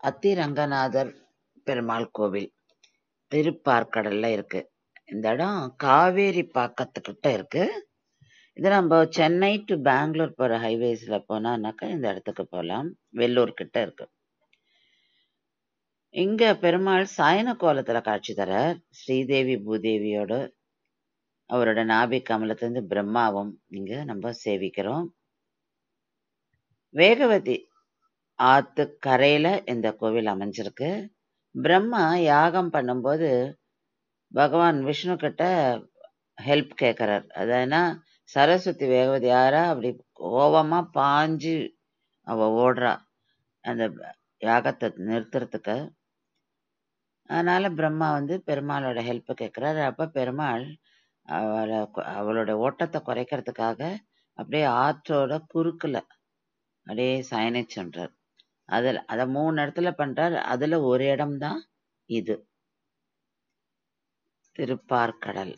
அத்திரங்கநாதர் பெருமாள் கோவில் திருப்பார்கடல்ல இருக்கு. இந்த இடம் காவேரி பாக்கத்துக்கிட்ட இருக்கு. இது நம்ம சென்னை டு பெங்களூர் போற ஹைவேஸ்ல போனாக்கா இந்த இடத்துக்கு போகலாம். வெள்ளூர் கிட்ட இருக்கு. இங்க பெருமாள் சயன கோலத்துல காட்சி தர ஸ்ரீதேவி பூதேவியோட அவரோட நாபி கமலத்திலிருந்து பிரம்மாவும் இங்க நம்ம சேவிக்கிறோம். வேகவதி ஆத்து கரையில இந்த கோவில் அமைஞ்சிருக்கு. பிரம்மா யாகம் பண்ணும்போது பகவான் விஷ்ணு கிட்ட ஹெல்ப் கேட்கிறார். அதனா சரஸ்வதி வேகவதி யாரா அப்படி கோவமா பாஞ்சு அவ ஓடுறா அந்த யாகத்தை நிறுத்துறதுக்கு. அதனால பிரம்மா பெருமாளோட ஹெல்ப் கேட்கிறார். அப்ப பெருமாள் அவளோட ஓட்டத்தை குறைக்கிறதுக்காக அப்படியே ஆற்றோட குறுக்குல அப்படியே சயனிச்சுன்றார். அத 3 இடத்துல பண்றார். அதுல ஒரு இடம்தான் இது திருப்பார்கடல்.